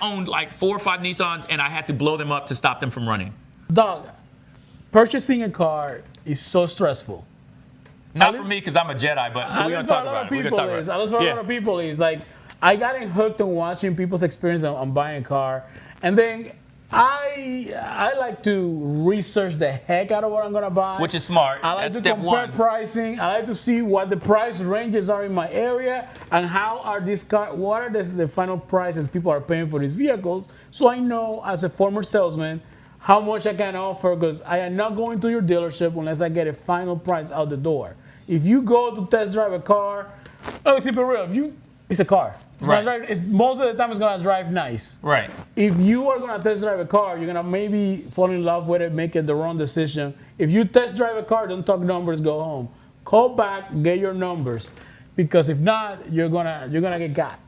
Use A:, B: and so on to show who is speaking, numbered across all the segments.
A: owned like 4 or 5 Nissans, and I had to blow them up to stop them from running.
B: Dog, purchasing a car is so stressful.
A: Not for me because I'm a Jedi, but we're going to talk about it.
B: At least for a lot of people is like, I got hooked on watching people's experience on buying a car, and then I like to research the heck out of what I'm gonna buy.
A: Which is smart.
B: I like
A: That's
B: to
A: step
B: compare
A: one.
B: pricing. I like to see what the price ranges are in my area and how are these cars. What are the final prices people are paying for these vehicles? So I know as a former salesman how much I can offer, because I am not going to your dealership unless I get a final price out the door. If you go to test drive a car, let's keep it real. It's a car. Most of the time, it's gonna drive nice.
A: Right.
B: If you are gonna test drive a car, you're gonna maybe fall in love with it, make it the wrong decision. If you test drive a car, don't talk numbers, go home. Call back, get your numbers, because if not, you're gonna get got.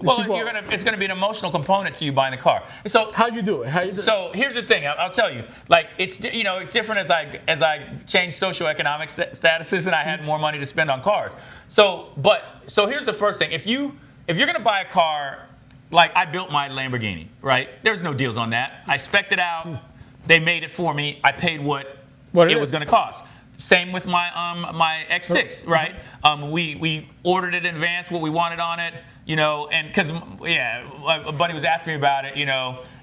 A: Well, it's gonna be an emotional component to you buying the car. So
B: how you do it?
A: So here's the thing. I'll tell you. Like it's different as I changed socioeconomic statuses and I had more money to spend on cars. So here's the first thing. If you're gonna buy a car, like I built my Lamborghini, right? There's no deals on that. I spec'd it out. They made it for me. I paid what it was gonna cost. Same with my X6, right? We ordered it in advance, what we wanted on it, and because a buddy was asking me about it,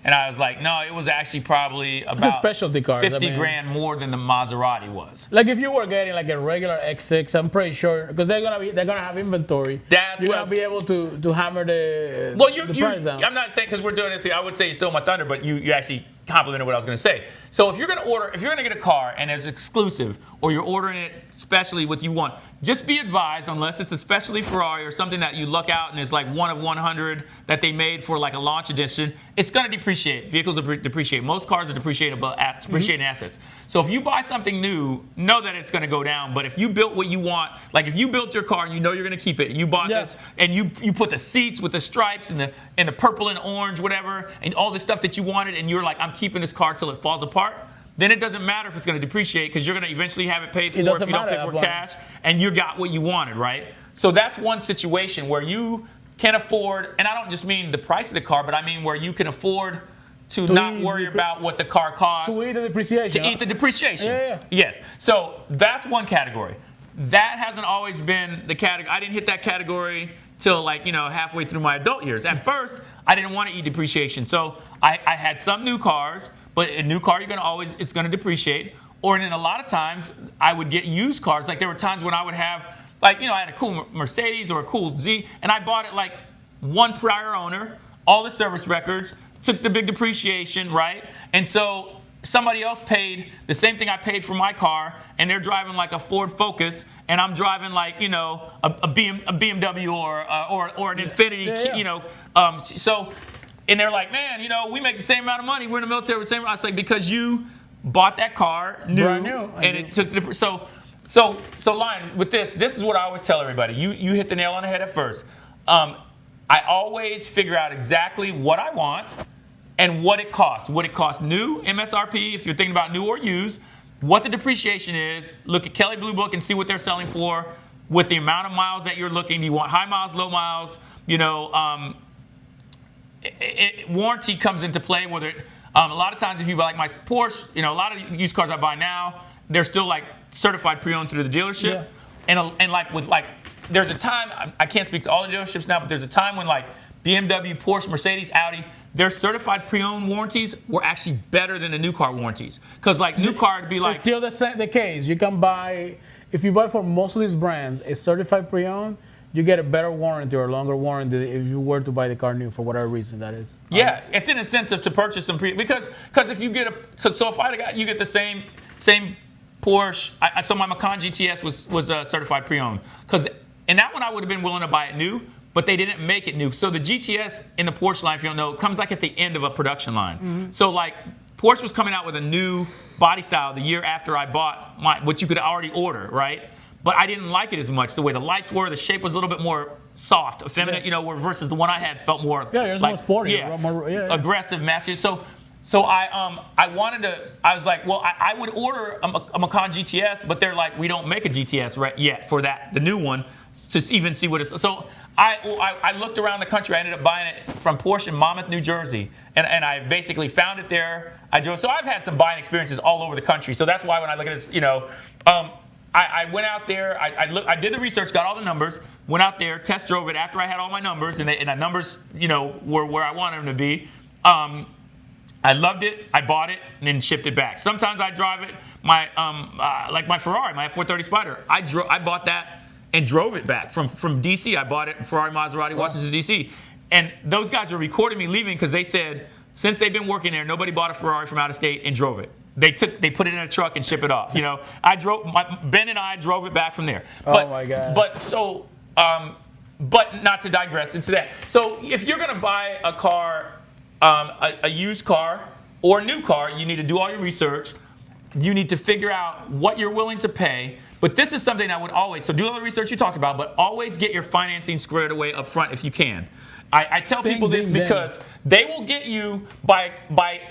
A: and I was like, no, it was actually probably about
B: it's a specialty car.
A: 50 grand more than the Maserati was.
B: Like if you were getting like a regular X6, I'm pretty sure because they're gonna have inventory. You're gonna be able to hammer the price down.
A: I'm not saying because we're doing this. I would say you stole my thunder, but you actually complimented what I was going to say. So if you're going to get a car and it's exclusive, or you're ordering it specially with you want, just be advised, unless it's a specialty Ferrari or something that you luck out and is like one of 100 that they made for like a launch edition, it's going to depreciate. Vehicles depreciate. Most cars are depreciating assets. So if you buy something new, know that it's going to go down. But if you built what you want, like if you built your car and you know you're going to keep it, you bought this and you put the seats with the stripes and the purple and orange, whatever, and all the stuff that you wanted, and you're like, I'm keeping this car till it falls apart, then it doesn't matter if it's going to depreciate because you're going to eventually have it paid for if you don't pay for cash, and you got what you wanted, right? So that's one situation where you can afford, and I don't just mean the price of the car, but I mean where you can afford to not worry about what the car costs.
B: To eat the depreciation.
A: To eat the depreciation.
B: Yeah.
A: Yes. So that's one category. That hasn't always been the category. I didn't hit that category till halfway through my adult years. At first, I didn't want to eat depreciation. So I had some new cars, but a new car it's gonna depreciate. Or then a lot of times I would get used cars. Like there were times when I would have, I had a cool Mercedes or a cool Z, and I bought it like one prior owner, all the service records, took the big depreciation, right? And so somebody else paid the same thing I paid for my car, and they're driving like a Ford Focus, and I'm driving like a BMW or an Infiniti, So, and they're like, man, we make the same amount of money. We're in the military with the same. I was like, because you bought that car new, and it took the so Lion, with this is what I always tell everybody. You hit the nail on the head at first. I always figure out exactly what I want and what it costs. What it costs new, MSRP, if you're thinking about new or used, what the depreciation is, look at Kelley Blue Book and see what they're selling for with the amount of miles that you're looking. Do you want high miles, low miles? Warranty comes into play, whether a lot of times if you buy like my Porsche, a lot of used cars I buy now, they're still like certified pre-owned through the dealership. Yeah. And there's a time, I can't speak to all the dealerships now, but there's a time when like BMW, Porsche, Mercedes, Audi, their certified pre-owned warranties were actually better than the new car warranties. Because like new car would be like...
B: It's still the case. You can buy, if you buy for most of these brands, a certified pre-owned, you get a better warranty or longer warranty if you were to buy the car new for whatever reason that is.
A: Yeah, it's an incentive to purchase some because if you get you get the same Porsche. So my Macan GTS was certified pre-owned and that one I would have been willing to buy it new, but they didn't make it new. So the GTS in the Porsche line, if you don't know, comes like at the end of a production line. Mm-hmm. So like Porsche was coming out with a new body style the year after I bought what you could already order, right? But I didn't like it as much. The way the lights were, the shape was a little bit more soft, effeminate, versus the one I had felt more
B: more sporty,
A: aggressive, massive. So I wanted to. I was like, well, I would order a Macan GTS, but they're like, we don't make a GTS yet for the new one to even see what it's. So I looked around the country. I ended up buying it from Porsche in Monmouth, New Jersey, and I basically found it there. I drove. So I've had some buying experiences all over the country. So that's why when I look at this, I went out there. I did the research, got all the numbers, went out there, test drove it after I had all my numbers, and the numbers, were where I wanted them to be. I loved it. I bought it and then shipped it back. Sometimes I drive it. Like my Ferrari, my F430 Spider. I bought that and drove it back from DC. I bought it Ferrari, Maserati, Washington DC, and those guys were recording me leaving because they said since they've been working there, nobody bought a Ferrari from out of state and drove it. They put it in a truck and ship it off. Ben and I drove it back from there.
B: Oh my God.
A: But not to digress into that. So if you're gonna buy a car, a used car or a new car, you need to do all your research. You need to figure out what you're willing to pay. But this is something I would always, so do all the research you talked about, but always get your financing squared away up front if you can. I tell people this because they will get you by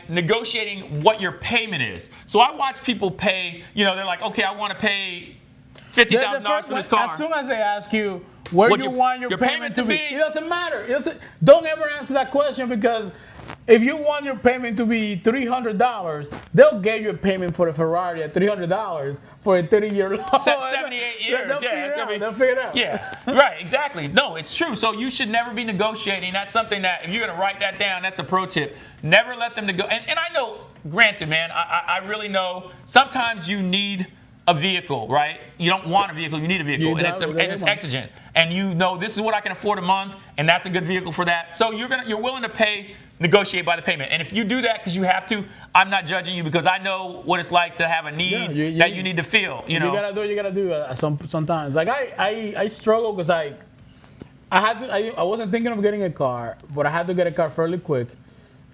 A: negotiating what your payment is. So I watch people pay, they're like, okay, I want to pay $50,000 for this car.
B: As soon as they ask you where you want your payment to be, it doesn't matter. Don't ever answer that question, because if you want your payment to be $300, they'll give you a payment for the Ferrari at $300 for a 30-year loan.
A: 78 years.
B: They'll figure it out.
A: Yeah, right, exactly. No, it's true. So you should never be negotiating. That's something that, if you're going to write that down, that's a pro tip. Never let them negotiate. And I know, granted, man, I really know sometimes you need a vehicle, right? You don't want a vehicle, you need a vehicle, and it's exigent. And this is what I can afford a month, and that's a good vehicle for that. So you're willing to negotiate by the payment. And if you do that because you have to, I'm not judging you, because I know what it's like to have a need that you need to fill. You
B: gotta do what you gotta do sometimes. Like I struggle because I wasn't thinking of getting a car, but I had to get a car fairly quick.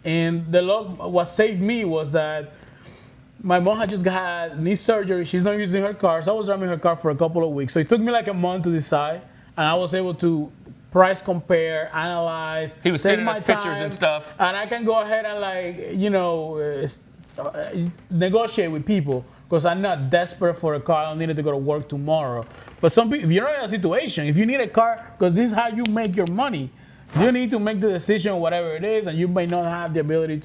B: And what saved me was that my mom had just had knee surgery. She's not using her car, so I was driving her car for a couple of weeks. So it took me like a month to decide, and I was able to price compare, analyze.
A: He was sending us pictures and stuff.
B: And I can go ahead and negotiate with people, because I'm not desperate for a car. I don't need it to go to work tomorrow. But some people, if you're not in a situation, if you need a car, because this is how you make your money, you need to make the decision, whatever it is, and you may not have the ability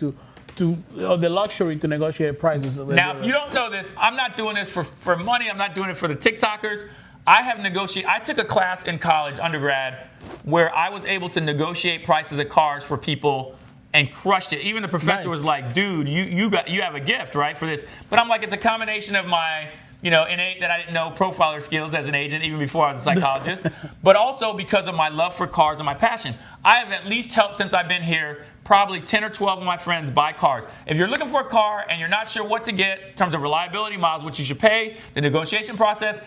B: or the luxury to negotiate prices.
A: Now, if you don't know this, I'm not doing this for money. I'm not doing it for the TikTokers. I took a class in college, undergrad, where I was able to negotiate prices of cars for people and crushed it. Even the professor was like, dude, you have a gift, right, for this. But I'm like, it's a combination of my innate that I didn't know profiler skills as an agent, even before I was a psychologist, but also because of my love for cars and my passion. I have at least helped, since I've been here, probably 10 or 12 of my friends buy cars. If you're looking for a car and you're not sure what to get in terms of reliability, miles, what you should pay, the negotiation process,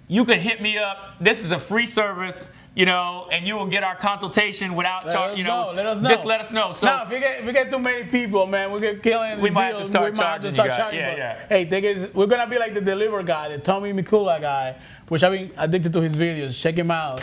A: you can hit me up. This is a free service, and you will get our consultation without charge.
B: Let us know.
A: Just let us know. So
B: now, if we get too many people, man, we get killing.
A: We might have to start charging.
B: Hey, we're gonna be like the deliver guy, the Tommy Mikula guy, which I've been addicted to his videos. Check him out.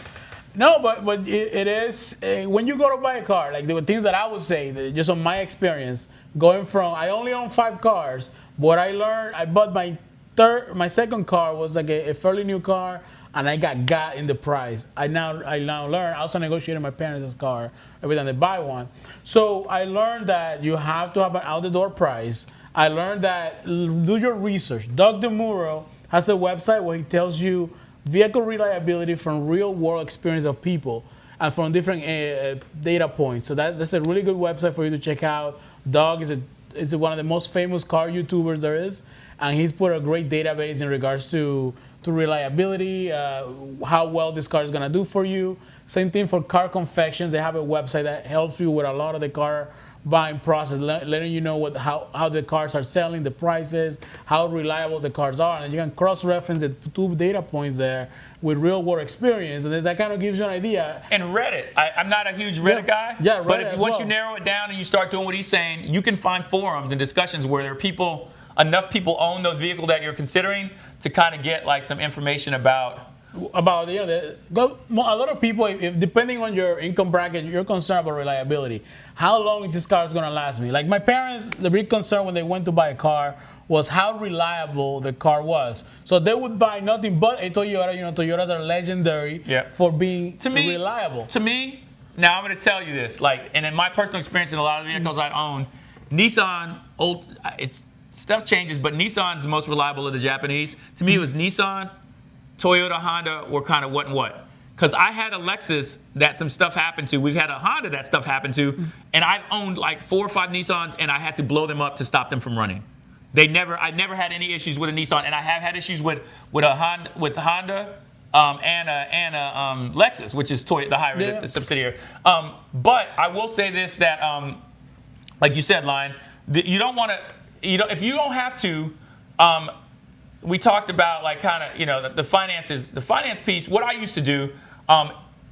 B: No, but it is when you go to buy a car, like the things that I would say, just on my experience, going from, I only own 5 cars, but I learned, I bought my second car was like a fairly new car, and I got in the price. I now learn. I also negotiated my parents' car every time they buy one. So I learned that you have to have an out-the-door price. I learned that do your research. Doug DeMuro has a website where he tells you vehicle reliability from real-world experience of people and from different data points. So that's a really good website for you to check out. Doug is one of the most famous car YouTubers there is, and he's put a great database in regards to reliability, how well this car is going to do for you. Same thing for Car Confections. They have a website that helps you with a lot of the car buying process, letting you know how the cars are selling, the prices, how reliable the cars are, and you can cross-reference the 2 data points there with real-world experience, and that kind of gives you an idea.
A: And Reddit. I'm not a huge Reddit guy, but once you narrow it down and you start doing what he's saying, you can find forums and discussions where there are enough people own those vehicles that you're considering to kind of get like some information about a lot of people, if depending on your income bracket, you're concerned about reliability. How long is this car going to last me? Like my parents, the big concern when they went to buy a car
B: was how reliable the car was. So they would buy nothing but a Toyota. Toyotas are legendary for being reliable.
A: To me, now I'm going to tell you this, and in my personal experience in a lot of the vehicles I own, Nissan, stuff changes, but Nissan's the most reliable of the Japanese. To me, it was Nissan, Toyota, Honda were kind of what and what. Because I had a Lexus that some stuff happened to. We've had a Honda that stuff happened to. And I've owned like 4 or 5 Nissans, and I had to blow them up to stop them from running. I never had any issues with a Nissan, and I have had issues with Honda and a Lexus, which is Toyota, the higher the subsidiary. But I will say this, that like you said, Lion, you don't want to, if you don't have to. We talked about the finances, the finance piece. What I used to do,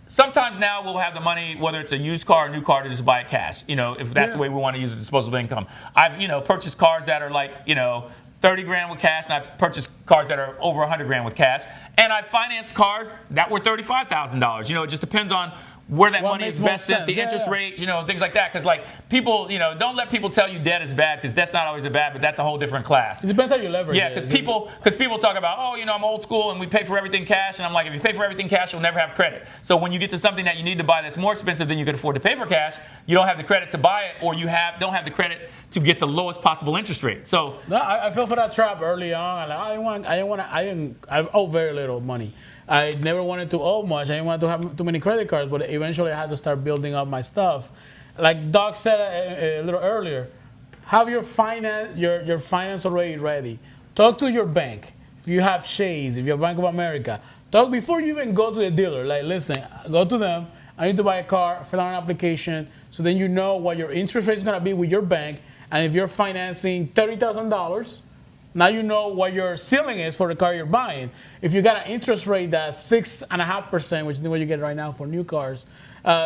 A: sometimes now we'll have the money, whether it's a used car or a new car, to just buy it cash. If that's the way we want to use the disposable income. I've purchased cars that are 30 grand with cash, and I've purchased cars that are over 100 grand with cash, and I financed cars that were $35,000. It just depends on where that money is vested, the interest rate, things like that. Because people, don't let people tell you debt is bad, because debt's not always a bad, but that's a whole different class.
B: It depends how you leverage.
A: Yeah, because people talk about, I'm old school and we pay for everything cash, and I'm like, if you pay for everything cash, you'll never have credit. So when you get to something that you need to buy that's more expensive than you can afford to pay for cash, you don't have the credit to buy it, or you don't have the credit to get the lowest possible interest rate. So
B: no, I fell for that trap early on. I owe very little money. I never wanted to owe much. I didn't want to have too many credit cards, but eventually I had to start building up my stuff. Like Doc said a little earlier, have your finance already ready. Talk to your bank. If you have Chase, if you have Bank of America, talk before you even go to the dealer. Like, listen, go to them. I need to buy a car, fill out an application, so then you know what your interest rate is going to be with your bank. And if you're financing $30,000, now you know what your ceiling is for the car you're buying. If you got an interest rate that's 6.5%, which is what you get right now for new cars,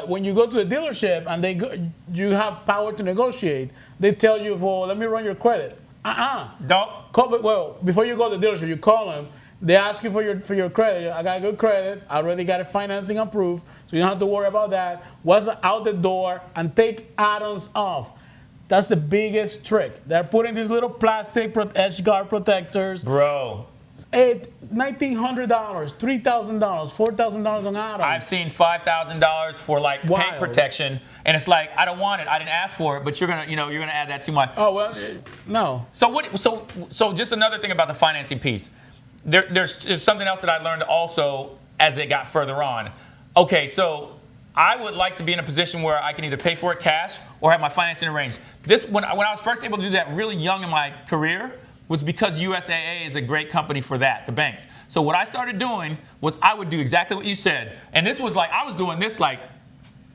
B: when you go to the dealership and you have power to negotiate, they tell you, well, let me run your credit.
A: Don't.
B: Before you go to the dealership, you call them. They ask you for your credit. I got good credit. I already got it financing approved, so you don't have to worry about that. What's out the door, and take add-ons off. That's the biggest trick. They're putting these little plastic edge guard protectors.
A: Bro.
B: $1,900, $3,000, $4,000 on add-ons.
A: I've seen $5,000 for paint protection, and it's like, I don't want it. I didn't ask for it, but you're gonna add that to my.
B: Oh well, no.
A: So just another thing about the financing piece. There's something else that I learned also as it got further on. Okay, so I would like to be in a position where I can either pay for it cash or have my financing arranged. When I was first able to do that really young in my career was because USAA is a great company for that, the banks. So what I started doing was I would do exactly what you said. And this was I was doing this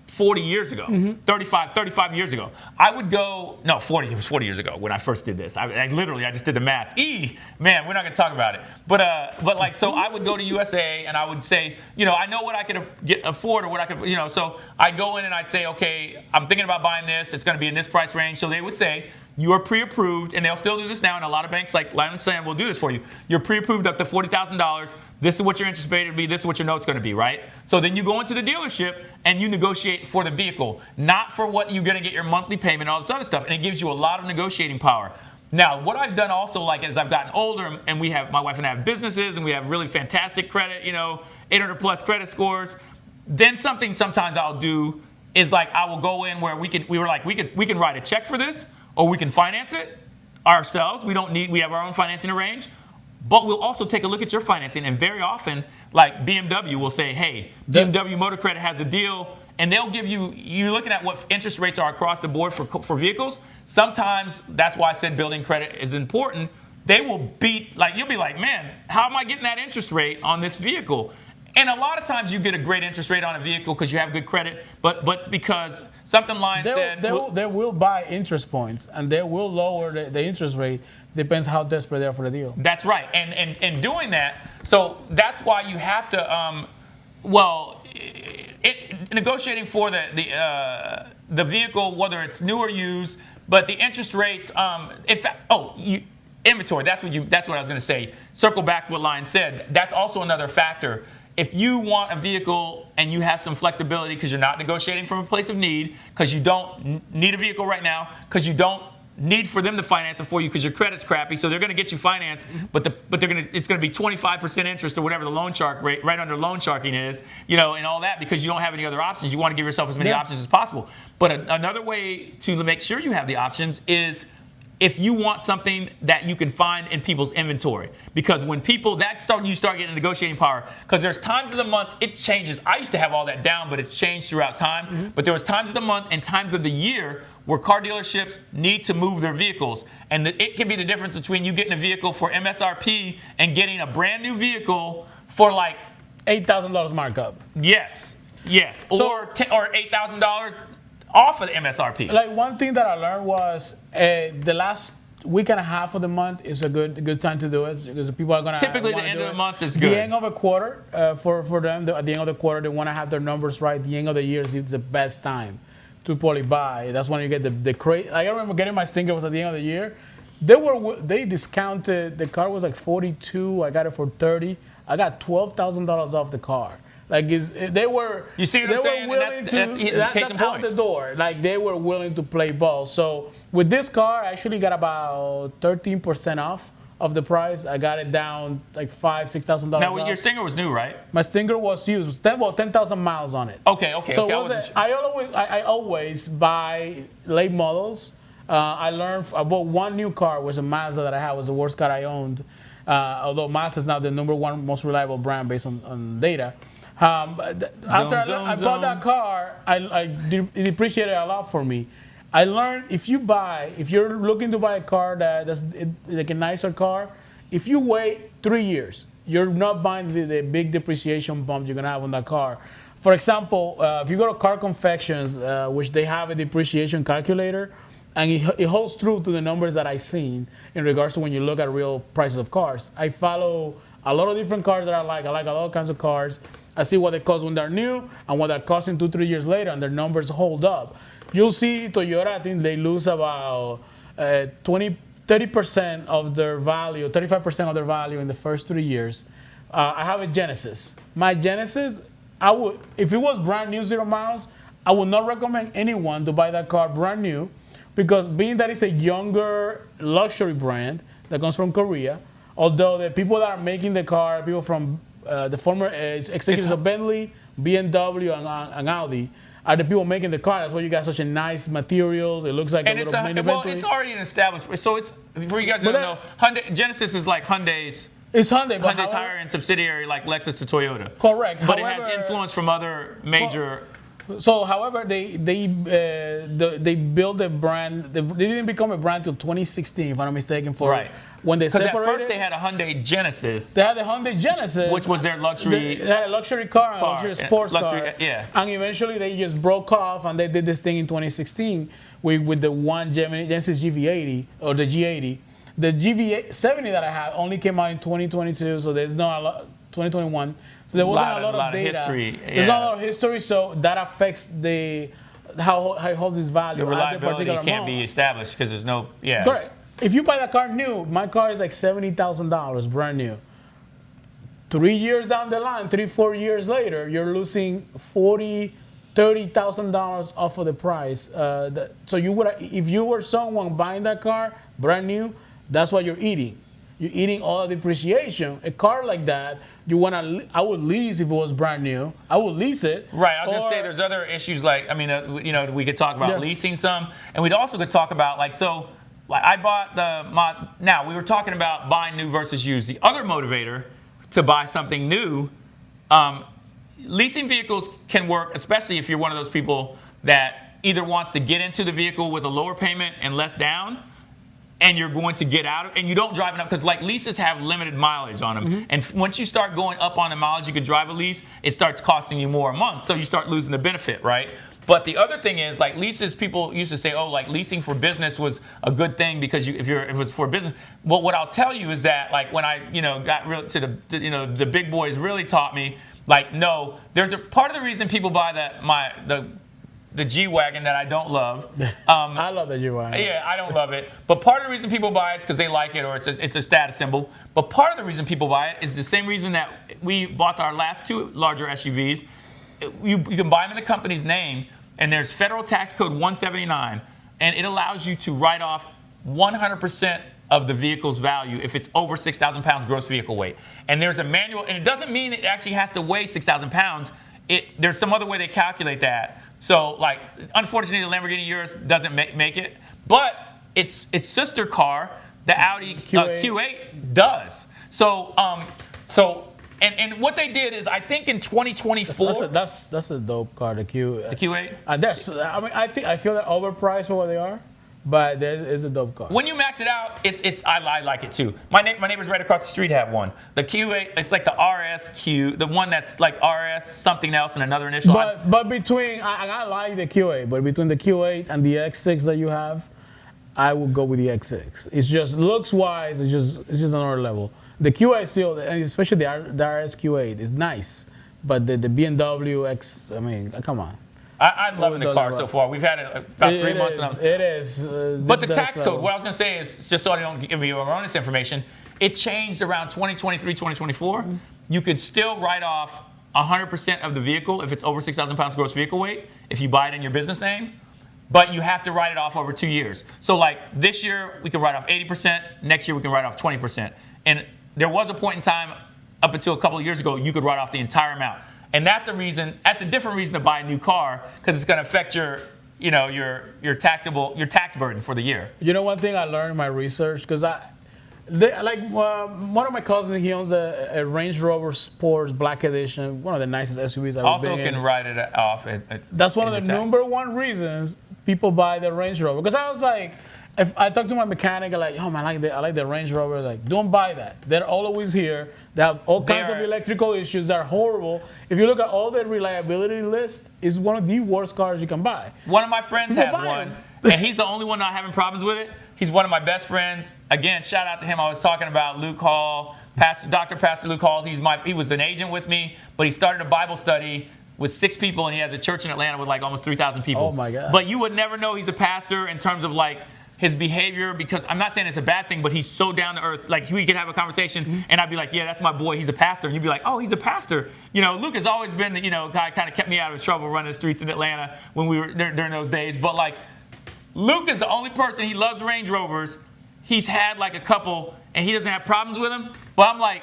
A: 40 years ago, 35 years ago. I would go, no, 40, it was 40 years ago when I first did this. I just did the math. Man, we're not gonna talk about it. But so I would go to USA and I would say, I know what I could afford or what I could, so I'd go in and I'd say, okay, I'm thinking about buying this. It's gonna be in this price range. So they would say, you're pre-approved, and they'll still do this now, and a lot of banks like Lion Sand will do this for you. You're pre-approved up to $40,000. This is what your interest rate will be. This is what your note's going to be, right? So then you go into the dealership and you negotiate for the vehicle, not for what you're going to get your monthly payment and all this other stuff, and it gives you a lot of negotiating power. Now, what I've done also, as I've gotten older, and my wife and I have businesses, and we have really fantastic credit, 800 plus credit scores. Then sometimes I'll do is I will go in where we can write a check for this, or we can finance it ourselves. We have our own financing arranged, but we'll also take a look at your financing. And very often, BMW will say, hey, BMW Motor Credit has a deal, and they'll give you're looking at what interest rates are across the board for vehicles. Sometimes that's why I said building credit is important. They will beat, you'll be like, man, how am I getting that interest rate on this vehicle? And a lot of times you get a great interest rate on a vehicle because you have good credit, but because something Lion said.
B: They will buy interest points, and they will lower the interest rate. Depends how desperate they are for the deal.
A: That's right. And doing that, so that's why you have to, negotiating for the vehicle, whether it's new or used, but the interest rates, inventory, that's what I was going to say. Circle back what Lion said. That's also another factor. If you want a vehicle and you have some flexibility because you're not negotiating from a place of need, because you don't need a vehicle right now, because you don't need for them to finance it for you because your credit's crappy, so they're going to get you financed, but it's going to be 25% interest or whatever the loan shark rate, right under loan sharking is, and all that, because you don't have any other options. You want to give yourself as many options as possible. But another way to make sure you have the options is if you want something that you can find in people's inventory. Because when people, you start getting negotiating power. Because there's times of the month, it changes. I used to have all that down, but it's changed throughout time. But there was times of the month and times of the year where car dealerships need to move their vehicles. And it can be the difference between you getting a vehicle for MSRP and getting a brand new vehicle for like
B: $8,000 markup.
A: Yes. Or $8,000 off of the MSRP.
B: Like, one thing that I learned was the last week and a half of the month is a good time to do it, because people are going to
A: typically the end of the month is good.
B: The end of a quarter for them, at the end of the quarter, they want to have their numbers right. The end of the year is the best time to probably buy. That's when you get the crate. I remember getting my Stinger was at the end of the year. They discounted, the car was like 42. I got it for 30. I got $12,000 off the car. Like, they were.
A: You see what I'm saying?
B: Willing
A: that's
B: out the door. Like, they were willing to play ball. So with this car, I actually got about 13% off of the price. I got it down like $5,000-$6,000.
A: Now, your Stinger was new, right?
B: My Stinger was used. 10,000 miles on it.
A: Okay.
B: So I always buy late models. I bought one new car, was a Mazda that I had. Was the worst car I owned. Although Mazda is now the #1 most reliable brand based on data. After I bought that car, it depreciated a lot for me. I learned if you're looking to buy a car that's like a nicer car, if you wait 3 years, you're not buying the big depreciation bump you're gonna have on that car. For example, if you go to Car Confections, which they have a depreciation calculator, and it holds true to the numbers that I've seen in regards to when you look at real prices of cars. I follow a lot of different cars that I like. I like a lot of kinds of cars. I see what they cost when they're new and what they're costing 2-3 years later, and their numbers hold up. You'll see Toyota, I think they lose about 30% of their value, 35% of their value in the first 3 years. I have a Genesis. My Genesis, if it was brand new 0 miles, I would not recommend anyone to buy that car brand new, because being that it's a younger luxury brand that comes from Korea, although the people that are making the car, people from the former executives of Bentley, BMW, and Audi, are the people making the car. That's why you got such a nice materials. It looks like a little mini Bentley.
A: It's already an established. So it's, for you guys who don't know, Hyundai, Genesis is like Hyundai's.
B: It's Hyundai, but
A: Hyundai's higher end subsidiary, like Lexus to Toyota.
B: Correct.
A: But it has influence from other major.
B: So, however, they built a brand. They didn't become a brand until 2016, if I'm not mistaken. When they separated.
A: Because at first they had a Hyundai Genesis.
B: They had the Hyundai Genesis,
A: which was their luxury.
B: They had a luxury car, a luxury sports car.
A: Yeah.
B: And eventually they just broke off, and they did this thing in 2016 with the one Genesis GV80 or the G80. The GV70 that I have only came out in 2022, so there's not a lot. 2021. So there wasn't a lot of data.
A: History.
B: There's not a lot of history, so that affects how it holds its value.
A: The reliability can't be established because there's no. Yeah.
B: Correct. If you buy the car new, my car is like $70,000 brand new. 3 years down the line, 3-4 years later, you're losing $30,000 off of the price. So if you were someone buying that car brand new, that's what you're eating. You're eating all the depreciation. A car like that, I would lease if it was brand new. I would lease it.
A: Right. I was gonna say there's other issues like we could talk about leasing some, and we'd also could talk about I bought now we were talking about buying new versus used. The other motivator to buy something new, leasing vehicles can work, especially if you're one of those people that either wants to get into the vehicle with a lower payment and less down, and you're going to get out of, and you don't drive it up, because like leases have limited mileage on them. And once you start going up on the mileage you could drive a lease, it starts costing you more a month. So you start losing the benefit, right? But the other thing is, like leases, people used to say, oh, like leasing for business was a good thing because if it was for business. Well, what I'll tell you is that, like when I got real the big boys really taught me, like, no, there's a part of the reason people buy the G-Wagon that I don't love.
B: I love the G-Wagon.
A: Yeah, I don't love it. But part of the reason people buy it is because they like it, or it's a status symbol. But part of the reason people buy it is the same reason that we bought our last 2 larger SUVs. You can buy them in the company's name, and there's federal tax code 179, and it allows you to write off 100% of the vehicle's value if it's over 6,000 pounds gross vehicle weight. And there's a manual, and it doesn't mean it actually has to weigh 6,000 pounds. There's some other way they calculate that. So, like, unfortunately, the Lamborghini Urus doesn't make it, but its sister car, the Audi Q8 does. So, and what they did is, I think in 2024,
B: that's a dope car, the
A: Q8.
B: I feel they're overpriced for what they are, but there is a dope car.
A: When you max it out, I like it too. My neighbors right across the street have one. The Q8, it's like the RSQ, the one that's like RS something else and another initial.
B: But between, I like the Q8, but between the Q8 and the X6 that you have, I would go with the X6. It's just looks wise, it's just another level. The Q8 still, and especially the RS Q8, is nice, but the BMW X, I mean, come on.
A: I'm loving the car so far. We've had it about 3 months now.
B: It is.
A: But the tax code, what I was going to say is, just so I don't give you erroneous information, it changed around 2023, 2024. Mm-hmm. You could still write off 100% of the vehicle if it's over 6,000 pounds gross vehicle weight, if you buy it in your business name. But you have to write it off over 2 years. So like this year, we can write off 80%. Next year, we can write off 20%. And there was a point in time, up until a couple of years ago, you could write off the entire amount. And that's a different reason to buy a new car, because it's going to affect your tax burden for the year.
B: You know, one thing I learned in my research, because one of my cousins, he owns a Range Rover Sports Black Edition, one of the nicest SUVs I've
A: also
B: been in.
A: Also can write it off.
B: That's one of the number one reasons people buy the Range Rover. Because I was like, if I talked to my mechanic, like, oh man, I like the Range Rover. Like, don't buy that. They're always here. They have all kinds of electrical issues that are horrible. If you look at all the reliability list, it's one of the worst cars you can buy.
A: One of my friends has one, and he's the only one not having problems with it. He's one of my best friends. Again, shout out to him. I was talking about Luke Hall, Pastor Luke Hall. He was an agent with me, but he started a Bible study with 6 people, and he has a church in Atlanta with like almost 3,000 people.
B: Oh my God.
A: But you would never know he's a pastor in terms of like his behavior, because I'm not saying it's a bad thing, but he's so down to earth. Like, we could have a conversation, and I'd be like, yeah, that's my boy. He's a pastor. And you'd be like, oh, he's a pastor. You know, Luke has always been the, guy kind of kept me out of trouble running the streets in Atlanta when we were during those days. But like, Luke is the only person, he loves Range Rovers. He's had like a couple, and he doesn't have problems with them. But I'm like,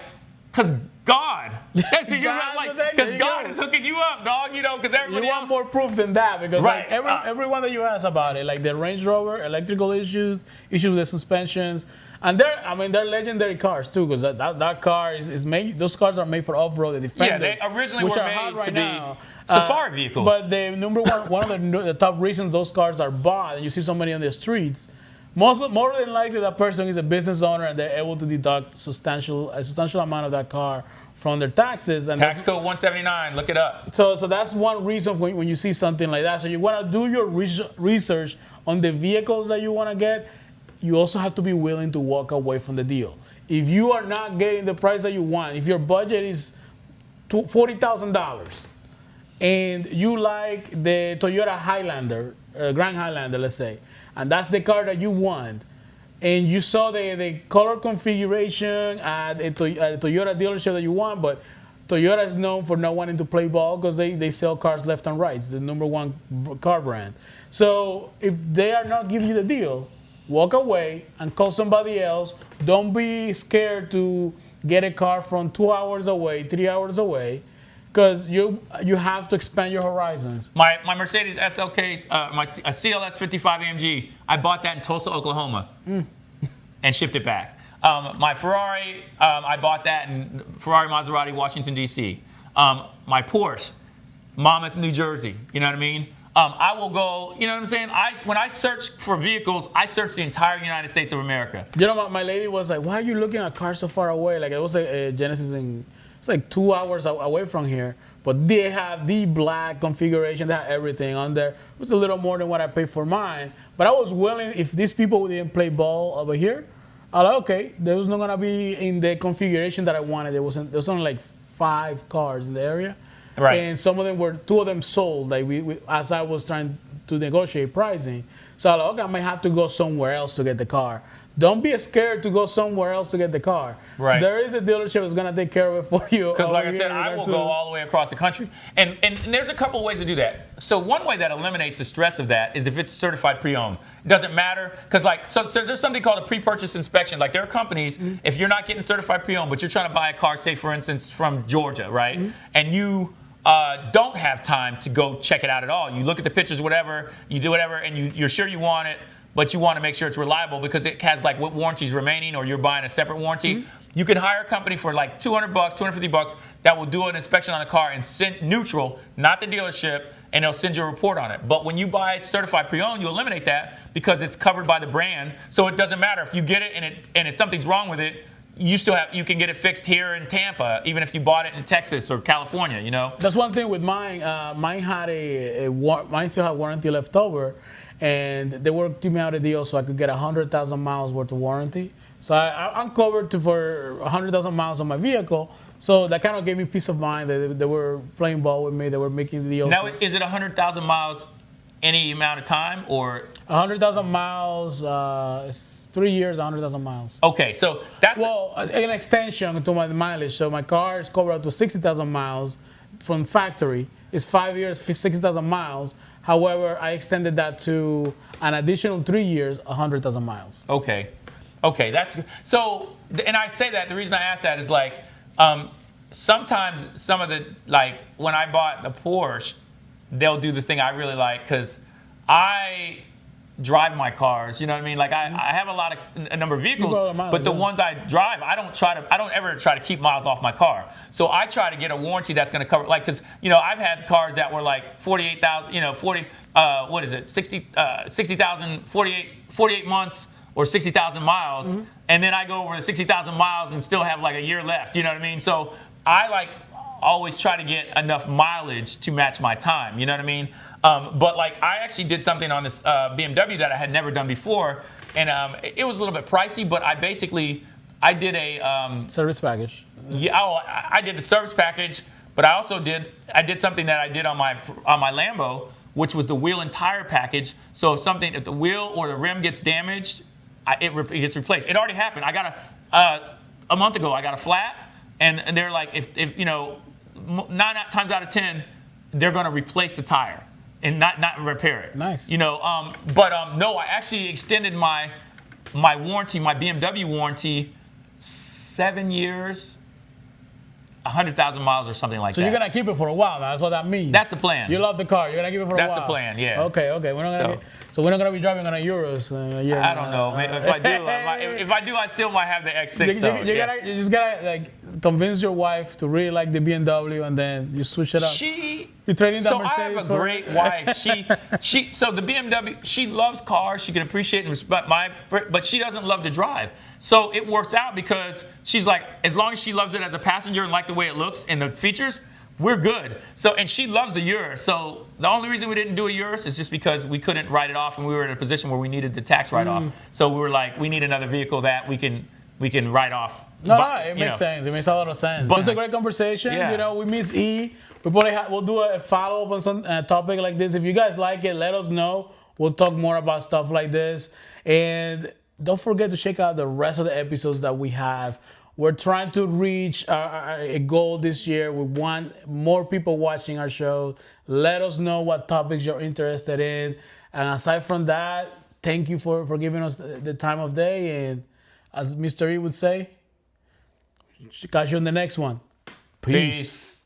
A: because God. That's what because God is hooking you up, dog. Because everybody
B: else. You want more proof than that, because
A: right.
B: like everyone that you ask about it, like the Range Rover, electrical issues with the suspensions, and they're legendary cars too, because that car is made. Those cars are made for off-road. The Defenders,
A: they originally
B: which
A: were
B: are
A: made
B: hot right
A: to
B: now.
A: be safari vehicles.
B: But the number one of the top reasons those cars are bought, and you see so many on the streets. More than likely, that person is a business owner, and they're able to deduct a substantial amount of that car from their taxes. And
A: tax code 179, look it up.
B: So that's one reason when you see something like that. So you want to do your research on the vehicles that you want to get. You also have to be willing to walk away from the deal. If you are not getting the price that you want, if your budget is $40,000, and you like the Toyota Highlander, Grand Highlander, let's say, and that's the car that you want, and you saw the color configuration at a Toyota dealership that you want, but Toyota is known for not wanting to play ball because they sell cars left and right. It's the number one car brand. So if they are not giving you the deal, walk away and call somebody else. Don't be scared to get a car from 2 hours away, 3 hours away, because you have to expand your horizons.
A: My Mercedes SLK, a CLS 55 AMG, I bought that in Tulsa, Oklahoma, and shipped it back. My Ferrari, I bought that in Ferrari Maserati, Washington, D.C. My Porsche, Monmouth, New Jersey. You know what I mean? I will go, you know what I'm saying? When I search for vehicles, I search the entire United States of America.
B: You know, my lady was like, why are you looking at cars so far away? Like, it was a Genesis it's like 2 hours away from here, but they have the black configuration, they have everything on there. It was a little more than what I paid for mine, but I was willing, if these people didn't play ball over here, I was like, okay, there was not gonna be in the configuration that I wanted. There was only like 5 cars in the area.
A: Right.
B: And some of them 2 of them sold. Like we as I was trying to negotiate pricing. So I'm like, okay, I might have to go somewhere else to get the car. Don't be scared to go somewhere else to get the car.
A: Right.
B: There is a dealership that's gonna take care of it for you.
A: Because like I
B: over
A: said,
B: here
A: I
B: in
A: will
B: Artsy.
A: go all the way across the country. And there's a couple of ways to do that. So one way that eliminates the stress of that is if it's certified pre-owned. It doesn't matter, because like, so there's something called a pre-purchase inspection. Like there are companies, if you're not getting certified pre-owned, but you're trying to buy a car, say for instance, from Georgia, right? And you don't have time to go check it out at all. You look at the pictures, whatever, you do whatever, and you're sure you want it, but you want to make sure it's reliable because it has like what warranties remaining, or you're buying a separate warranty. You can hire a company for like $200, $250 that will do an inspection on the car and send neutral, not the dealership, and they'll send you a report on it. But when you buy it certified pre-owned, you eliminate that because it's covered by the brand. So it doesn't matter if you get it and if something's wrong with it, you can get it fixed here in Tampa, even if you bought it in Texas or California, you know?
B: That's one thing with mine. Mine had mine still had warranty left over, and they worked me out a deal so I could get 100,000 miles worth of warranty. So I'm covered for 100,000 miles on my vehicle. So that kind of gave me peace of mind that they were playing ball with me. They were making the deal.
A: Now, is it 100,000 miles any amount of time, or
B: 100,000 miles? It's 3 years, 100,000 miles.
A: Okay, so that's
B: an extension to my mileage. So my car is covered up to 60,000 miles from factory. It's 5 years, 60,000 miles. However, I extended that to an additional 3 years, 100,000 miles.
A: Okay. Okay, that's so. And I say that the reason I ask that is like sometimes some of the, like when I bought the Porsche, they'll do the thing I really like because I drive my cars. You know what I mean? Like I have a number of vehicles, but the ones I drive, I don't ever try to keep miles off my car. So I try to get a warranty that's going to cover, like, because I've had cars that were like 48,000, 60,000, 48 months. Or 60,000 miles, and then I go over the 60,000 miles and still have like a year left. You know what I mean? So I always try to get enough mileage to match my time. You know what I mean? But like I actually did something on this BMW that I had never done before, and it was a little bit pricey. But I did a
B: service package.
A: Yeah, I did the service package, but I also did something that I did on my Lambo, which was the wheel and tire package. So if the wheel or the rim gets damaged, it gets replaced. It already happened. I got a month ago. I got a flat, and they're like, if 9 times out of 10, they're going to replace the tire and not repair it.
B: Nice.
A: No, I actually extended my warranty, my BMW warranty, 7 years. 100,000 miles or something like that.
B: So you're gonna keep it for a while. That's what that means.
A: That's the plan.
B: You love the car. You're gonna keep it for a while.
A: That's the plan. Yeah.
B: Okay. We're not gonna. So we're not gonna be driving on a Euros.
A: I don't know. If I do, I still might have the X6 though.
B: You just gotta like convince your wife to really like the BMW, and then you switch it up. You trade in that Mercedes.
A: I have a great wife. So the BMW. She loves cars. She can appreciate and respect but she doesn't love to drive. So it works out because she's like, as long as she loves it as a passenger and like the way it looks and the features, we're good. So, and she loves the Urus. So the only reason we didn't do a Urus is just because we couldn't write it off, and we were in a position where we needed the tax write-off. So we were like, we need another vehicle that we can write off.
B: It makes sense. It makes a lot of sense. But it's a great conversation.
A: Yeah.
B: We miss E. We'll do a follow-up on some topic like this. If you guys like it, let us know. We'll talk more about stuff like this. And don't forget to check out the rest of the episodes that we have. We're trying to reach a goal this year. We want more people watching our show. Let us know what topics you're interested in. And aside from that, thank you for giving us the time of day. And as Mr. E would say, catch you on the next one. Peace.